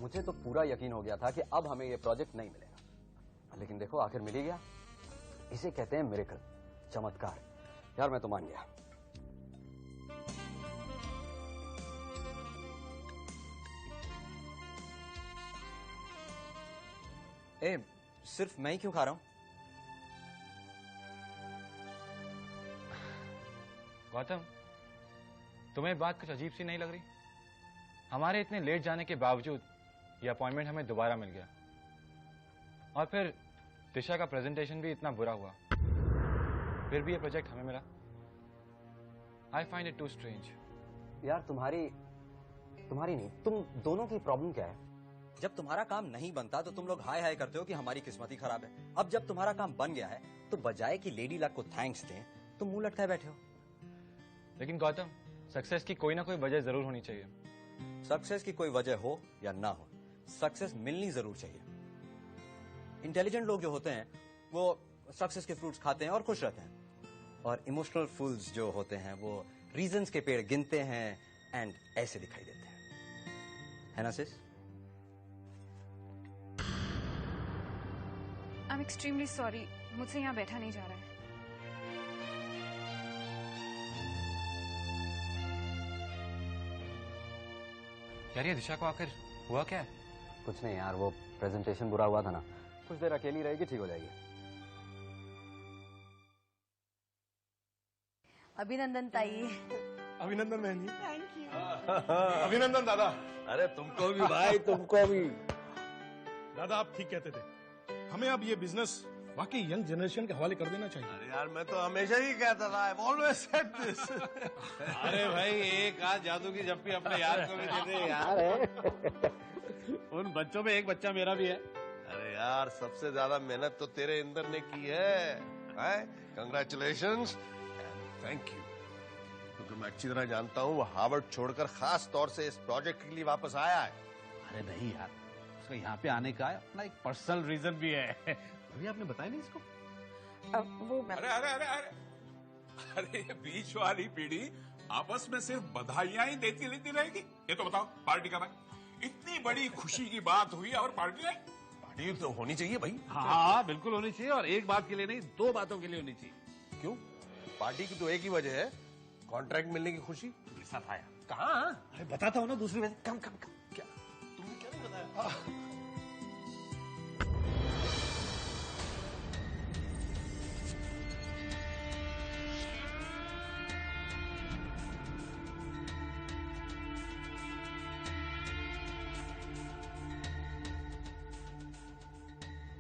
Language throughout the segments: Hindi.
मुझे तो पूरा यकीन हो गया था कि अब हमें ये प्रोजेक्ट नहीं मिलेगा, लेकिन देखो आखिर मिल ही गया। इसे कहते हैं मिरेकल, चमत्कार। यार मैं तो मान गया। सिर्फ मैं ही क्यों खा रहा हूं? गौतम, तुम्हें बात कुछ अजीब सी नहीं लग रही? हमारे इतने लेट जाने के बावजूद ये अपॉइंटमेंट हमें दोबारा मिल गया, और फिर दिशा का प्रेजेंटेशन भी इतना बुरा हुआ, फिर भी ये प्रोजेक्ट हमें मिला। I find it too strange. यार तुम्हारी नहीं, तुम दोनों की प्रॉब्लम क्या है? जब तुम्हारा काम नहीं बनता तो तुम लोग हाय हाय करते हो कि हमारी किस्मत ही खराब है। अब जब तुम्हारा काम बन गया है तो बजाय कि लेडी लक को थैंक्स दें, तुम मुंह लटकाए बैठे हो। लेकिन गौतम, सक्सेस की कोई ना कोई वजह जरूर होनी चाहिए। सक्सेस की कोई वजह हो या ना हो, सक्सेस मिलनी जरूर चाहिए। इंटेलिजेंट लोग जो होते हैं वो सक्सेस के फ्रूट्स खाते हैं और खुश रहते हैं, और इमोशनल फूल्स जो होते हैं वो रीजंस के पेड़ गिनते हैं एंड ऐसे दिखाई देते हैं, है ना सिस? आई एम एक्सट्रीमली सॉरी, मुझसे यहाँ बैठा नहीं जा रहा है। यार ये दिशा को आखिर हुआ क्या है? कुछ नहीं यार, वो प्रेजेंटेशन बुरा हुआ था ना, कुछ देर अकेली रहेगी, ठीक हो जाएगी। अभिनंदन ताई। अभिनंदन बहन जी। Thank you. अभिनंदन दादा। अरे तुमको भी भाई, तुमको भी। दादा आप ठीक कहते थे, हमें अब ये बिजनेस वाकई यंग जनरेशन के हवाले कर देना चाहिए। अरे यार मैं तो हमेशा ही कहता था, I've always said this। अरे भाई एक आध जादू की जप्पी अपने यार को भी दे दे यार। उन बच्चों में एक बच्चा मेरा भी है। अरे यार सबसे ज्यादा मेहनत तो तेरे इंदर ने की है। कंग्रेचुलेशंस एंड थैंक यू, क्योंकि मैं अच्छी तरह जानता हूँ वो हार्वर्ड छोड़कर खास तौर से इस प्रोजेक्ट के लिए वापस आया है। अरे नहीं यार, उसका यहाँ पे आने का अपना एक पर्सनल रीजन भी है। अभी आपने बताया नहीं इसको? वो अरे अरे अरे अरे अरे ये बीच वाली पीढ़ी आपस में सिर्फ बधाइयां ही देती रहती रहेगी। ये तो बताओ पार्टी का भाई, इतनी बड़ी खुशी की बात हुई और पार्टी नहीं? पार्टी तो होनी चाहिए भाई। हाँ बिल्कुल होनी चाहिए, और एक बात के लिए नहीं, दो बातों के लिए होनी चाहिए। क्यों? पार्टी की तो एक ही वजह है, कॉन्ट्रैक्ट मिलने की खुशी। साथ आया कहाँ? अरे बताता हूँ ना दूसरी वजह। कम कम कम। क्या तुमने क्या नहीं बताया?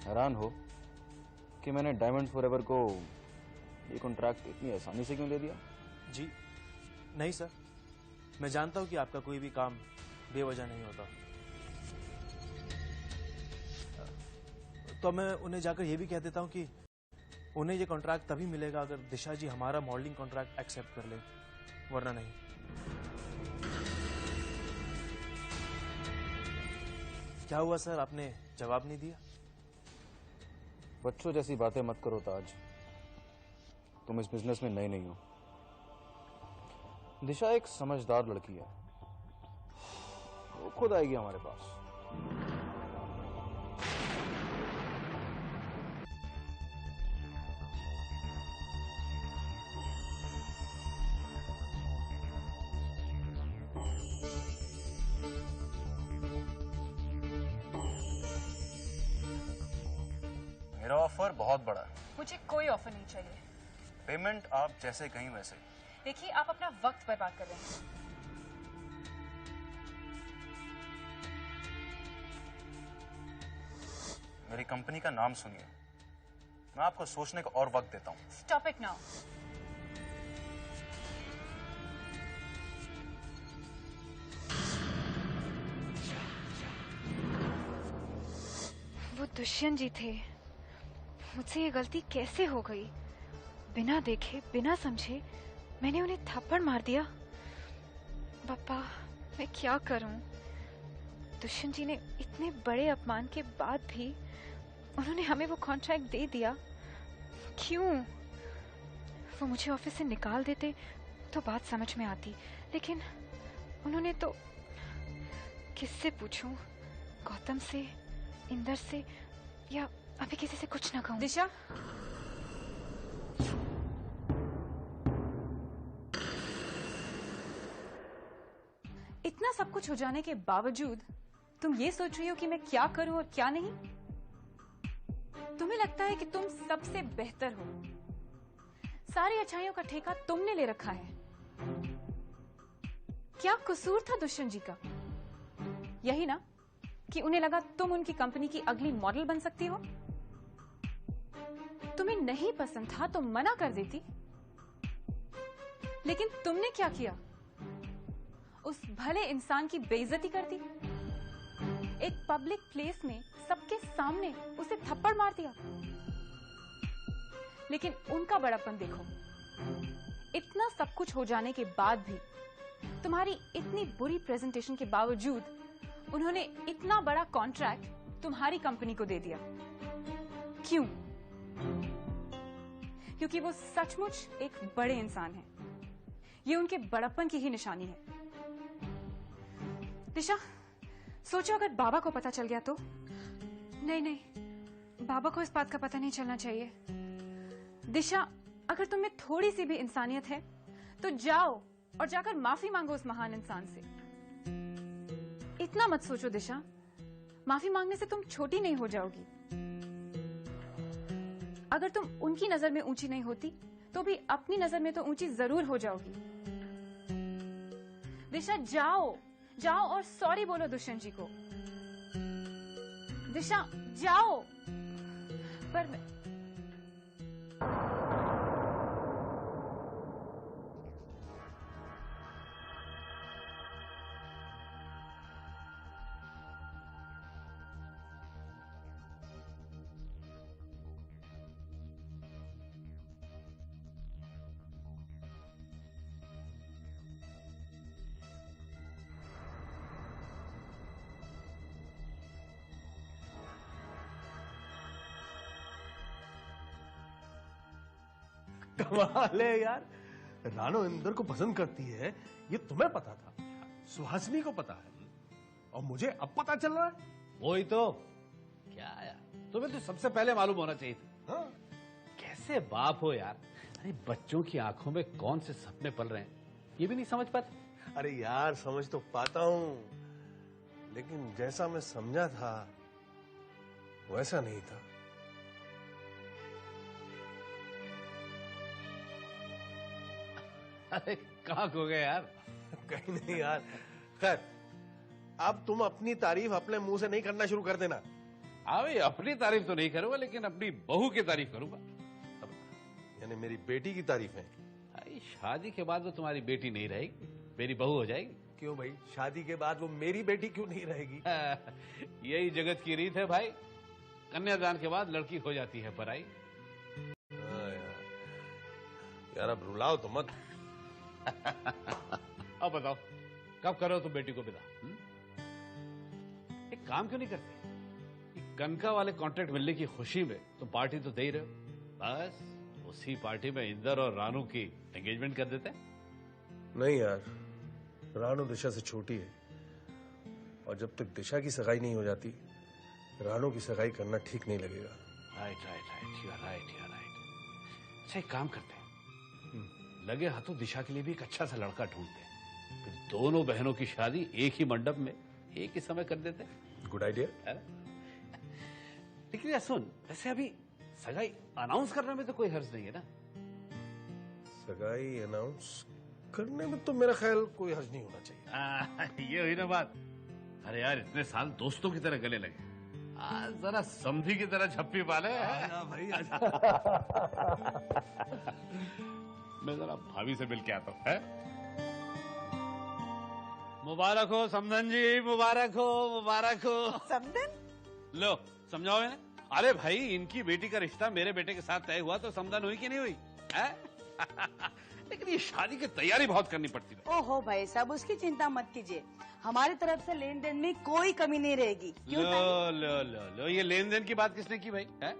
हैरान हो कि मैंने डायमंड फॉरएवर को ये कॉन्ट्रैक्ट इतनी आसानी से क्यों दे दिया? जी नहीं सर, मैं जानता हूं कि आपका कोई भी काम बेवजह नहीं होता, तो मैं उन्हें जाकर यह भी कह देता हूं कि उन्हें ये कॉन्ट्रैक्ट तभी मिलेगा अगर दिशा जी हमारा मॉडलिंग कॉन्ट्रैक्ट एक्सेप्ट कर ले, वरना नहीं। क्या हुआ सर, आपने जवाब नहीं दिया? बच्चों जैसी बातें मत करो ताज, तुम इस बिजनेस में नए नहीं हो। दिशा एक समझदार लड़की है, वो खुद आएगी हमारे पास। मेरा ऑफर बहुत बड़ा है। मुझे कोई ऑफर नहीं चाहिए। पेमेंट आप जैसे कहीं वैसे। देखिए आप अपना वक्त बर्बाद कर रहे हैं। मेरी कंपनी का नाम सुनिए, मैं आपको सोचने का और वक्त देता हूँ। Stop it now. वो दुष्यंत जी थे, मुझसे ये गलती कैसे हो गई? बिना देखे बिना समझे मैंने उन्हें थप्पड़ मार दिया। पापा मैं क्या करूं? दुष्यंत जी ने इतने बड़े अपमान के बाद भी उन्होंने हमें वो कॉन्ट्रैक्ट दे दिया। क्यों? वो मुझे ऑफिस से निकाल देते तो बात समझ में आती, लेकिन उन्होंने तो किससे पूछूं, गौतम से, इंदर से या अभी किसी से कुछ ना कहूं। दिशा, इतना सब कुछ हो जाने के बावजूद तुम ये सोच रही हो कि मैं क्या करूं और क्या नहीं? तुम्हें लगता है कि तुम सबसे बेहतर हो। सारी अच्छाइयों का ठेका तुमने ले रखा है। क्या कसूर था दुष्यंत जी का? यही ना कि उन्हें लगा तुम उनकी कंपनी की अगली मॉडल बन सकती हो। तुम्हें नहीं पसंद था तो मना कर देती, लेकिन तुमने क्या किया? उस भले इंसान की बेइज्जती कर दी। एक पब्लिक प्लेस में सबके सामने उसे थप्पड़ मार दिया। लेकिन उनका बड़ापन देखो, इतना सब कुछ हो जाने के बाद भी, तुम्हारी इतनी बुरी प्रेजेंटेशन के बावजूद उन्होंने इतना बड़ा कॉन्ट्रैक्ट तुम्हारी कंपनी को दे दिया। क्यों? क्योंकि वो सचमुच एक बड़े इंसान हैं। ये उनके बड़प्पन की ही निशानी है। दिशा, सोचो अगर बाबा को पता चल गया तो? नहीं नहीं, बाबा को इस बात का पता नहीं चलना चाहिए। दिशा, अगर तुम में थोड़ी सी भी इंसानियत है तो जाओ और जाकर माफी मांगो उस महान इंसान से। इतना मत सोचो दिशा, माफी मांगने से तुम छोटी नहीं हो जाओगी। अगर तुम उनकी नजर में ऊंची नहीं होती तो भी अपनी नजर में तो ऊंची जरूर हो जाओगी। दिशा, जाओ जाओ और सॉरी बोलो दुष्यंत जी को। दिशा, जाओ। पर कमाल है यार, रानो इंदर को पसंद करती है ये तुम्हें पता था, सुहासिनी को पता है, और मुझे अब पता चल रहा है। वही तो। क्या यार, तुम्हें तो सबसे पहले मालूम होना चाहिए था। हाँ? कैसे बाप हो यार। अरे बच्चों की आंखों में कौन से सपने पल रहे हैं ये भी नहीं समझ पाते। अरे यार, समझ तो पाता हूं, लेकिन जैसा मैं समझा था वैसा नहीं था। अरे कहाँ खो गए यार? कहीं नहीं यार। खैर, अब तुम अपनी तारीफ अपने मुंह से नहीं करना शुरू कर देना। हाँ भाई, अपनी तारीफ तो नहीं करूंगा, लेकिन अपनी बहू की तारीफ करूंगा। यानी मेरी बेटी की तारीफ है? भाई, शादी के बाद वो तुम्हारी बेटी नहीं रहेगी, मेरी बहू हो जाएगी। क्यों भाई, शादी के बाद वो मेरी बेटी क्यों नहीं रहेगी? यही जगत की रीत है भाई। कन्यादान के बाद लड़की हो जाती है पराई। यार अब रुलाओ तो मत। अब बताओ, कब करो तुम बेटी को विदा? एक काम क्यों नहीं करते? कनका वाले कॉन्ट्रैक्ट मिलने की खुशी में तुम पार्टी तो दे ही रहे हो, बस उसी पार्टी में इंदर और रानू की एंगेजमेंट कर देते हैं। नहीं यार, रानू दिशा से छोटी है, और जब तक दिशा की सगाई नहीं हो जाती रानू की सगाई करना ठीक नहीं लगेगा। Right right right, you are right, you are right. अच्छा, एक काम करते हैं, लगे हाथों दिशा के लिए भी एक अच्छा सा लड़का ढूंढते हैं, फिर दोनों बहनों की शादी एक ही मंडप में एक ही समय कर देते हैं। Good idea. लेकिन यार सुन, वैसे अभी सगाई अनाउंस करने में तो कोई हर्ज नहीं है ना? सगाई अनाउंस करने में तो मेरा ख्याल कोई हर्ज नहीं होना चाहिए। ये हुई ना बात। अरे यार, इतने साल दोस्तों की तरह गले लगे, आज जरा समधी की तरह झप्पी पाले। भाई मैं जरा भाभी से मिल के आता हूँ। मुबारक हो समधन जी, मुबारक हो, मुबारक हो। समधन? लो समझाओ मैंने। अरे भाई, इनकी बेटी का रिश्ता मेरे बेटे के साथ तय हुआ तो समधन हुई कि नहीं हुई है? लेकिन ये शादी की तैयारी बहुत करनी पड़ती है। ओहो भाई साहब, उसकी चिंता मत कीजिए, हमारी तरफ से लेन देन में कोई कमी नहीं रहेगी। लो लो लो लो, ये लेन देन की बात किसने की भाई है?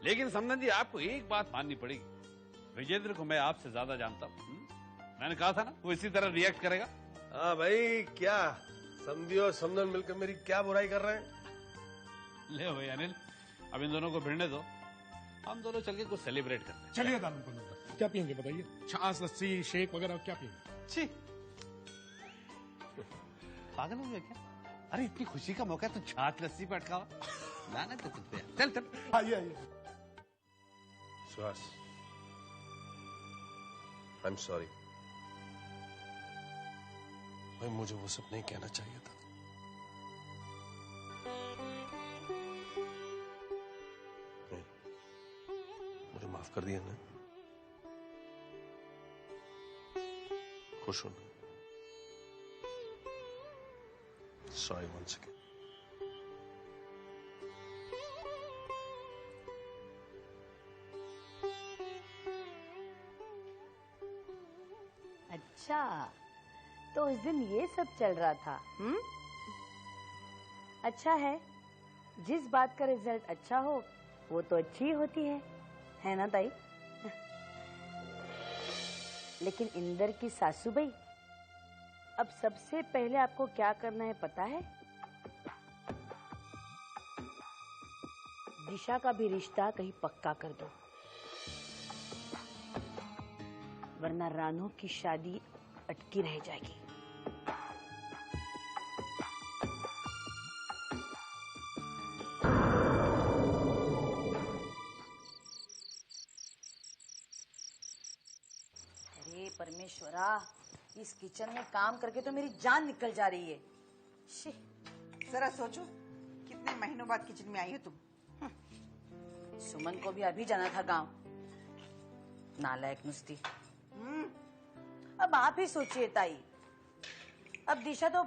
लेकिन समधन जी, आपको एक बात माननी पड़ेगी, विजेंद्र को मैं आपसे ज्यादा जानता हूँ। मैंने कहा था ना वो इसी तरह रिएक्ट करेगा। हाँ भाई, क्या समझी और समझन मिलकर मेरी क्या बुराई कर रहे हैं? ले भाई अनिल, अब इन दोनों को भिड़ने दो, हम दोनों चल के कुछ सेलिब्रेट करते हैं। चलिए दानव पंडित, क्या पियेंगे बताइए? छाछ, लस्सी, शेक वगैरह क्या पियेंगे? छी, पागल हो गया क्या? अरे इतनी खुशी का मौका है तो छाछ लस्सी पे अटका हुआ। लाना तो तुझ पे। चल चल। आइए आइए। सुहास, आई एम सॉरी भाई, मुझे वो सब नहीं कहना चाहिए था। मुझे माफ कर दिया ना? खुश होना। Sorry once again. अच्छा, तो उस दिन ये सब चल रहा था। अच्छा है, जिस बात का रिजल्ट अच्छा हो वो तो अच्छी ही होती है ना ताई? लेकिन इंदर की सासू भाई, अब सबसे पहले आपको क्या करना है पता है? दिशा का भी रिश्ता कहीं पक्का कर दो, वरना रानू की शादी अटकी रह जाएगी। अरे परमेश्वरा, इस किचन में काम करके तो मेरी जान निकल जा रही है। शी, जरा सोचो, कितने महीनों बाद किचन में आई हो तुम। सुमन को भी अभी जाना था गांव। नालायक नुस्ती। अब आप ही सोचिए ताई, अब दिशा तो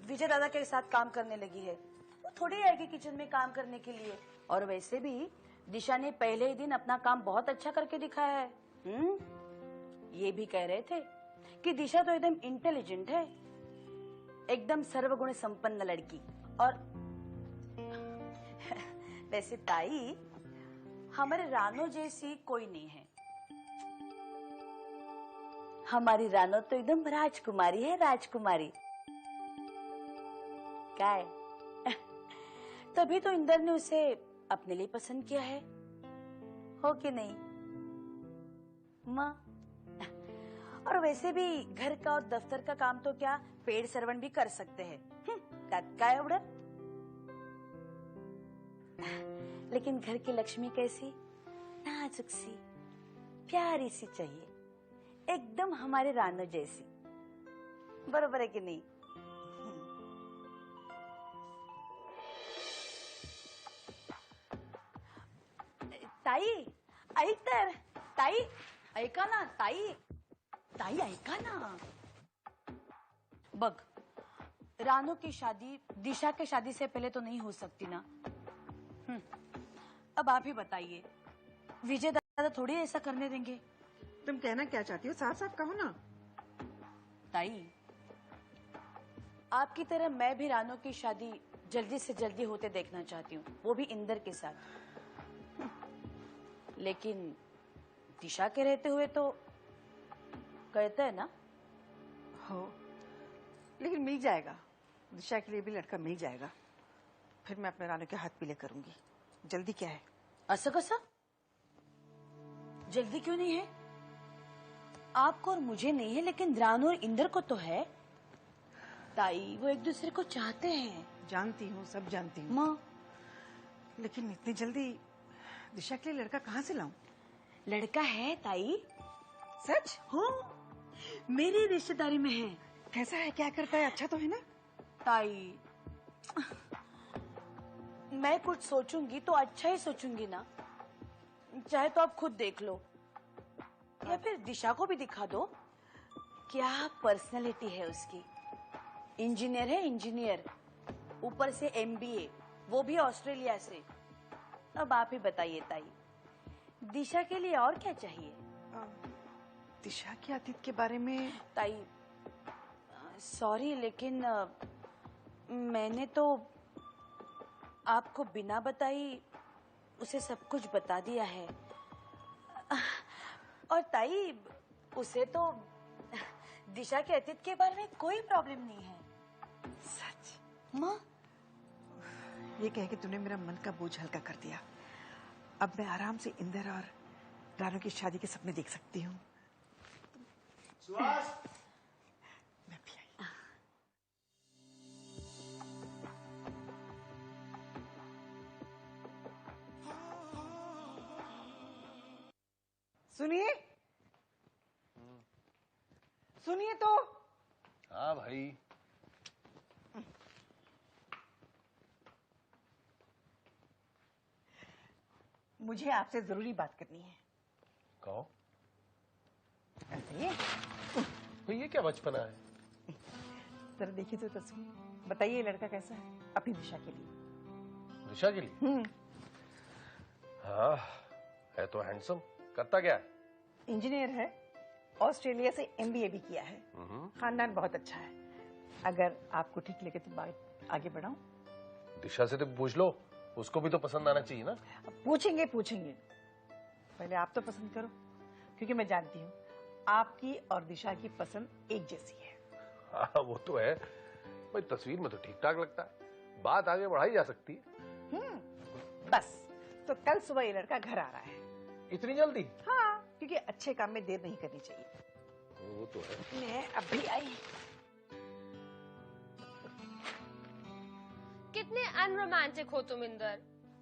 विजय दादा के साथ काम करने लगी है, वो थोड़ी आएगी किचन में काम करने के लिए। और वैसे भी दिशा ने पहले ही दिन अपना काम बहुत अच्छा करके दिखाया है। ये भी कह रहे थे कि दिशा तो एकदम इंटेलिजेंट है, एकदम सर्वगुण संपन्न लड़की। और वैसे ताई, हमारे रानो जैसी कोई नहीं है। हमारी रानो तो एकदम राजकुमारी है, राजकुमारी। क्या है? तभी तो इंदर ने उसे अपने लिए पसंद किया है, हो कि नहीं माँ? और वैसे भी घर का और दफ्तर का काम तो क्या पेड सर्वेंट भी कर सकते हैं। क्या एवढं? लेकिन घर की लक्ष्मी कैसी? नाजुक सी, प्यारी सी चाहिए, एकदम हमारे रानो जैसी। बरोबर है कि नहीं? ताई ऐक तर, ताई ऐका ना, ताई ताई ऐका ना। बघ, रानो की शादी दिशा के शादी से पहले तो नहीं हो सकती ना। अब आप ही बताइए, विजय दादा थोड़ी ऐसा करने देंगे। तुम कहना क्या चाहती हो, साफ साफ कहो ना। ताई, आपकी तरह मैं भी रानो की शादी जल्दी से जल्दी होते देखना चाहती हूँ, वो भी इंदर के साथ। लेकिन दिशा के रहते हुए तो कहते हैं ना। हो, लेकिन मिल जाएगा, दिशा के लिए भी लड़का मिल जाएगा। फिर मैं अपने रानो के हाथ पीले करूंगी। जल्दी क्या है? असं कसं? जल्दी क्यों नहीं है? आपको और मुझे नहीं है, लेकिन रानो और इंदर को तो है। ताई, वो एक दूसरे को चाहते हैं। जानती हूँ, सब जानती हूँ माँ, लेकिन इतनी जल्दी दिशा के लिए लड़का कहाँ से लाऊं? लड़का है ताई। सच? हो, मेरी रिश्तेदारी में है। कैसा है, क्या करता है, अच्छा तो है ना? ताई, मैं कुछ सोचूंगी तो अच्छा ही सोचूंगी ना। चाहे तो आप खुद देख लो, या फिर दिशा को भी दिखा दो। क्या पर्सनालिटी है उसकी। इंजीनियर है, इंजीनियर, ऊपर से MBA, वो भी ऑस्ट्रेलिया से। अब आप ही बताइए ताई, दिशा के लिए और क्या चाहिए? दिशा के अतीत के बारे में ताई सॉरी, लेकिन मैंने तो आपको बिना बताई उसे सब कुछ बता दिया है। और ताई, उसे तो दिशा के अतीत के बारे में कोई प्रॉब्लम नहीं है। माँ, ये कह के तूने मेरा मन का बोझ हल्का कर दिया। अब मैं आराम से इंदर और रानू की शादी के सपने देख सकती हूँ। सुहास, मैं भी आई। सुनिए, सुनिए तो। हाँ भाई। मुझे आपसे जरूरी बात करनी है। कहो। ऐसे भाई ये क्या बचपना है? जरा देखिए तो तस्वीर, बताइए ये लड़का कैसा है अपनी दिशा के लिए। दिशा के लिए? हाँ, है तो हैंडसम। करता क्या है? इंजीनियर है, ऑस्ट्रेलिया से एमबीए भी किया है, खानदान बहुत अच्छा है। अगर आपको ठीक लगे तो बात आगे बढ़ाऊं? दिशा से तो पूछ लो, उसको भी तो पसंद आना चाहिए ना। पूछेंगे पूछेंगे, पहले आप तो पसंद करो, क्योंकि मैं जानती हूँ आपकी और दिशा की पसंद एक जैसी है। हाँ वो तो है भाई, तस्वीर में तो ठीक ठाक लगता है, बात आगे बढ़ाई जा सकती है। बस तो कल सुबह ये लड़का घर आ रहा है। इतनी जल्दी? हाँ, क्योंकि अच्छे काम में देर नहीं करनी चाहिए। वो तो है। मैं अभी आई। कितने अनरोमांटिक हो तुम इंदर।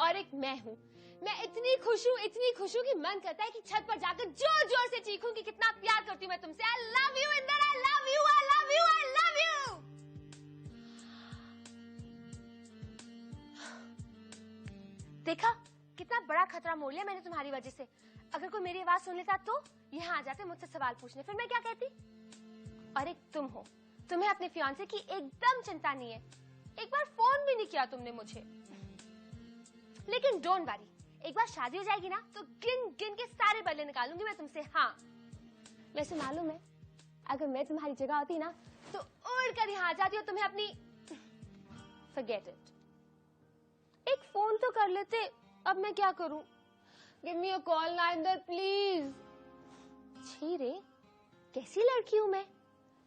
और एक मैं हूँ, मैं इतनी खुश हूँ कि मन करता है कि छत पर जाकर जोर जोर से चीखूं कि कितना प्यार करती हूँ मैं तुमसे। I love you Inder, I love you, I love you, I love you. देखा कितना बड़ा खतरा मोड़ लिया मैंने तुम्हारी वजह से। अगर कोई मेरी आवाज सुन लेता तो यहाँ आ जाते मुझसे सवाल पूछने, फिर मैं क्या कहती। और एक तुम हो, तुम्हें अपने फियांसे की एकदम चिंता नहीं है। एक बार फोन भी नहीं किया तुमने मुझे। लेकिन डोंट वरी, एक बार शादी हो जाएगी ना तो गिन गिन के सारे बदले निकालूंगी मैं तुमसे। हाँ वैसे मालूम है, अगर मैं तुम्हारी जगह होती ना तो उड़ कर यहाँ आ जाती और तुम्हें अपनी forget it। एक फोन तो कर लेते, अब मैं क्या करूं। गिव मी अ कॉल ना इंदर प्लीज। छी रे, कैसी लड़की हूं मैं,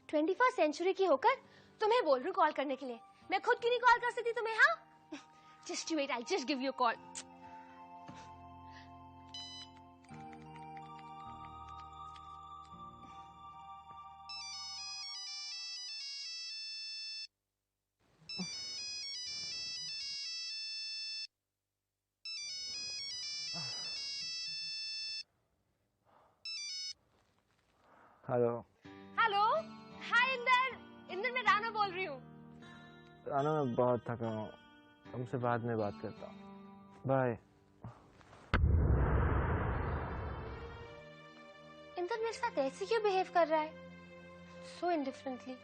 21st सेंचुरी की होकर तुम्हें बोल रही हूँ कॉल करने के लिए। मैं खुद क्यों नहीं कॉल कर सकती तुम्हें। हाँ just wait, I just give you a call. Hello. Hello, hi Inder. Inder मैं राना बोल रही हूँ। राना मैं बहुत थका हूँ, तुमसे बाद में बात करता हूँ, बाय। इंदर मेरे साथ ऐसे क्यों बिहेव कर रहा है, सो इंडिफरेंटली।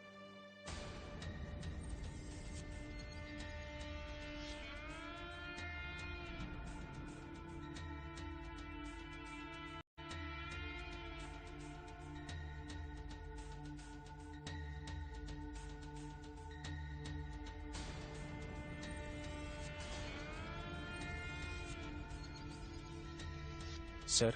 सर,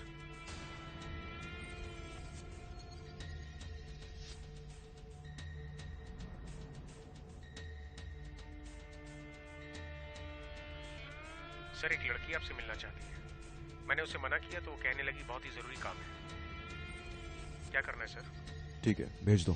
सर एक लड़की आपसे मिलना चाहती है। मैंने उसे मना किया तो वो कहने लगी बहुत ही जरूरी काम है। क्या करना है सर? ठीक है, भेज दो।